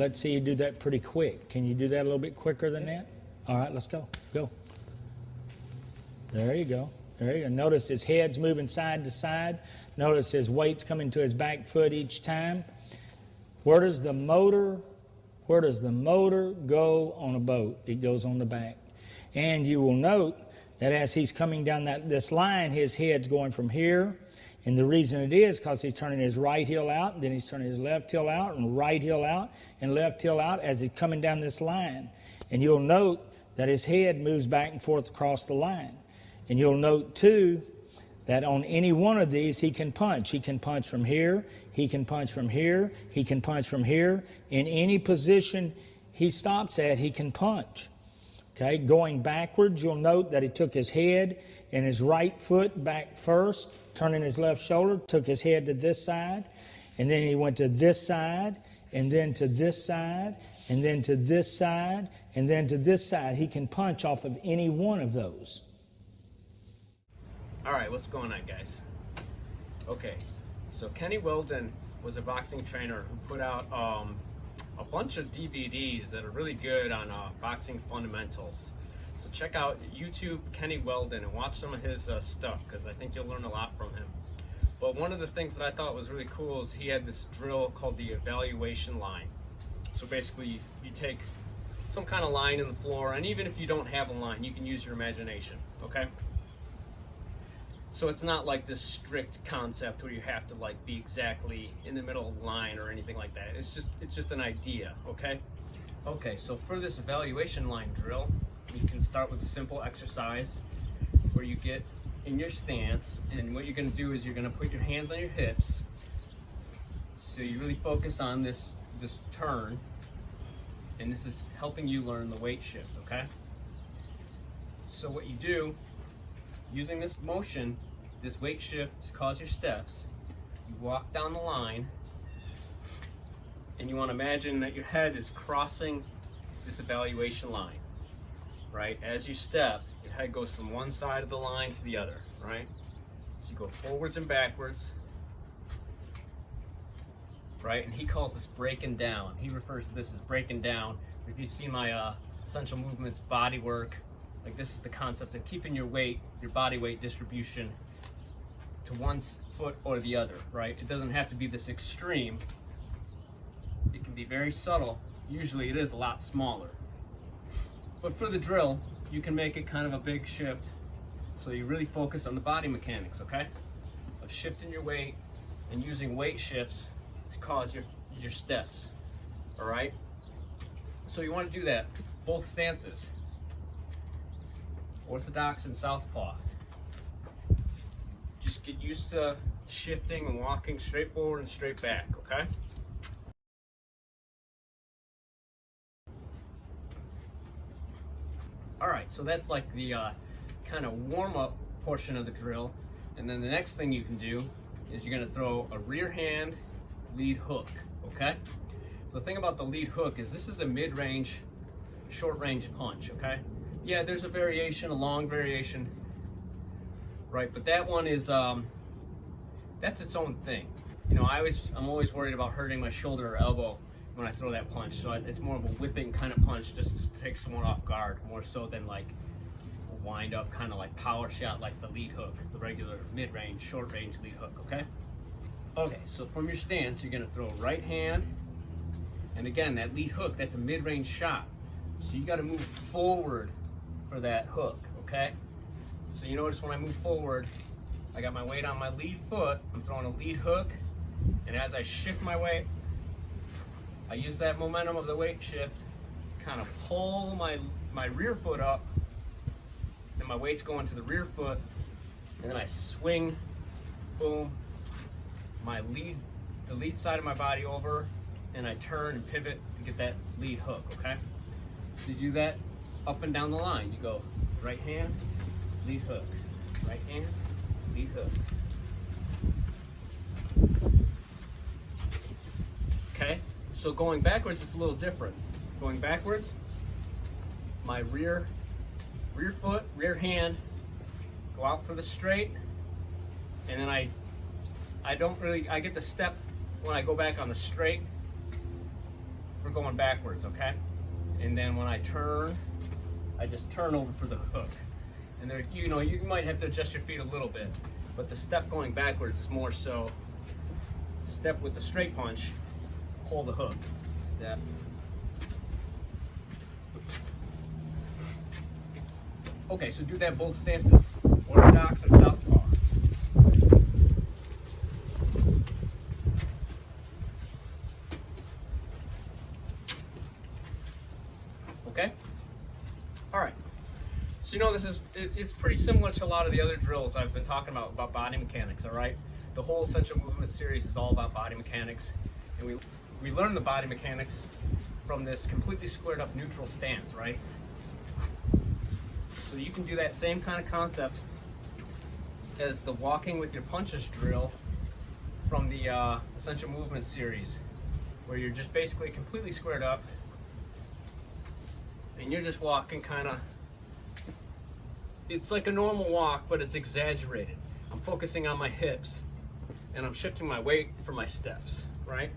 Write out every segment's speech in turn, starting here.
let's see you do that pretty quick. Can you do that a little bit quicker than that? All right, let's go. Go. There you go. There you go. Notice his head's moving side to side. Notice his weight's coming to his back foot each time. Where does the motor go on a boat? It goes on the back. And you will note that as he's coming down this line, his head's going from here. And the reason it is because he's turning his right heel out, and then he's turning his left heel out, and right heel out, and left heel out as he's coming down this line. And you'll note that his head moves back and forth across the line. And you'll note, too, that on any one of these, he can punch. He can punch from here. He can punch from here. He can punch from here. In any position he stops at, he can punch. Okay, going backwards, you'll note that he took his head and his right foot back first, turning his left shoulder, took his head to this side, and then he went to this side, and then to this side, and then to this side, and then to this side. He can punch off of any one of those. All right, what's going on, guys? Okay, so Kenny Weldon was a boxing trainer who put out a bunch of DVDs that are really good on boxing fundamentals. So check out YouTube Kenny Weldon and watch some of his stuff, because I think you'll learn a lot from him. But one of the things that I thought was really cool is he had this drill called the evaluation line. So basically, you take some kind of line in the floor, and even if you don't have a line, you can use your imagination, okay? So it's not like this strict concept where you have to like be exactly in the middle of the line or anything like that. It's just an idea, okay? Okay, so for this evaluation line drill, you can start with a simple exercise where you get in your stance, and what you're gonna do is you're gonna put your hands on your hips. So you really focus on this turn, and this is helping you learn the weight shift, okay? So what you do, using this motion, this weight shift to cause your steps, you walk down the line, and you want to imagine that your head is crossing this evaluation line, right? As you step, your head goes from one side of the line to the other, right? So you go forwards and backwards, right? And he calls this breaking down. He refers to this as breaking down. If you've seen my Essential Movements body work, like this is the concept of keeping your weight, your body weight distribution to one foot or the other, right? It doesn't have to be this extreme. It can be very subtle. Usually it is a lot smaller. But for the drill, you can make it kind of a big shift. So you really focus on the body mechanics, okay? Of shifting your weight and using weight shifts to cause your steps, all right? So you want to do that, both stances. Orthodox and southpaw. Just get used to shifting and walking straight forward and straight back, okay? All right, so that's like the kind of warm-up portion of the drill. And then the next thing you can do is you're gonna throw a rear hand lead hook, okay? So the thing about the lead hook is this is a mid-range, short-range punch, okay? Yeah, there's a variation, a long variation, right? But that one is, that's its own thing. You know, I'm always worried about hurting my shoulder or elbow when I throw that punch. So it's more of a whipping kind of punch, just to take someone off guard, more so than like a wind up kind of like power shot like the lead hook, the regular mid-range, short-range lead hook, okay? Okay, so from your stance, you're gonna throw right hand, and again, that lead hook, that's a mid-range shot. So you gotta move forward for that hook, okay? So you notice when I move forward, I got my weight on my lead foot, I'm throwing a lead hook, and as I shift my weight, I use that momentum of the weight shift, kind of pull my rear foot up, and my weight's going to the rear foot, and then I swing, boom, the lead side of my body over, and I turn and pivot to get that lead hook, okay? So you do that up and down the line. You go right hand, lead hook, right hand, lead hook. Okay, so going backwards is a little different. Going backwards, my rear foot, rear hand, go out for the straight, and then I get the step when I go back on the straight for going backwards, okay? And then when I turn, I just turn over for the hook. And there, you know, you might have to adjust your feet a little bit, but the step going backwards is more so step with the straight punch, pull the hook, step. Okay, so do that both stances, orthodox and southpaw. Okay? All right. So you know it's pretty similar to a lot of the other drills I've been talking about body mechanics, all right? The whole Essential Movement series is all about body mechanics, and we learn the body mechanics from this completely squared up neutral stance, right? So you can do that same kind of concept as the walking with your punches drill from the Essential Movement series, where you're just basically completely squared up and you're just walking kind of, it's like a normal walk, but it's exaggerated. I'm focusing on my hips and I'm shifting my weight for my steps, right?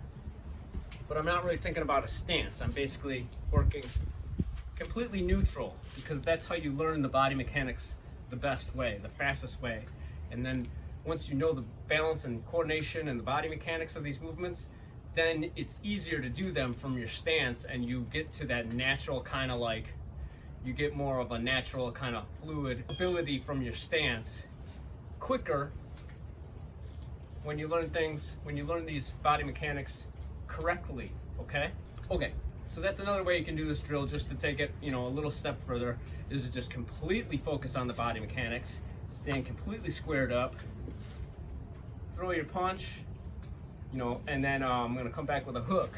But I'm not really thinking about a stance. I'm basically working completely neutral, because that's how you learn the body mechanics the best way, the fastest way. And then once you know the balance and coordination and the body mechanics of these movements, then it's easier to do them from your stance, and you get to that natural kind of like, you get more of a natural kind of fluid ability from your stance quicker when you learn things, when you learn these body mechanics correctly, okay? Okay, so that's another way you can do this drill, just to take it, you know, a little step further, is to just completely focus on the body mechanics, stand completely squared up, throw your punch, you know, and then I'm gonna come back with a hook.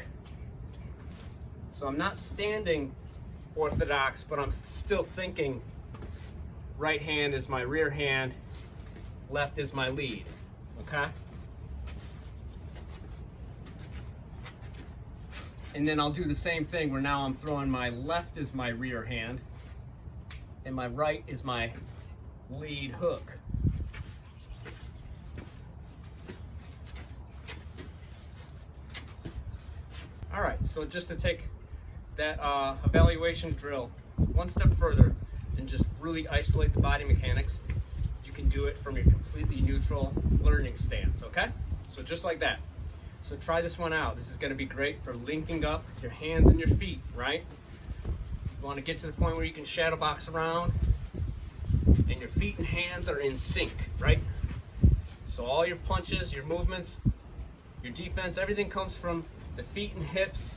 So I'm not standing orthodox, but I'm still thinking right hand is my rear hand, left is my lead, okay? And then I'll do the same thing where now I'm throwing my left is my rear hand and my right is my lead hook. All right, so just to take that evaluation drill one step further and just really isolate the body mechanics, you can do it from your completely neutral learning stance, okay? So just like that. So try this one out. This is gonna be great for linking up your hands and your feet, right? You wanna get to the point where you can shadow box around and your feet and hands are in sync, right? So all your punches, your movements, your defense, everything comes from the feet and hips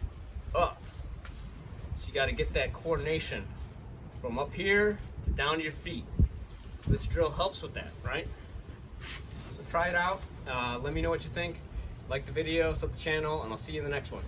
up. So you got to get that coordination from up here down to your feet. So this drill helps with that, right? So try it out. Let me know what you think. Like the video, sub the channel, and I'll see you in the next one.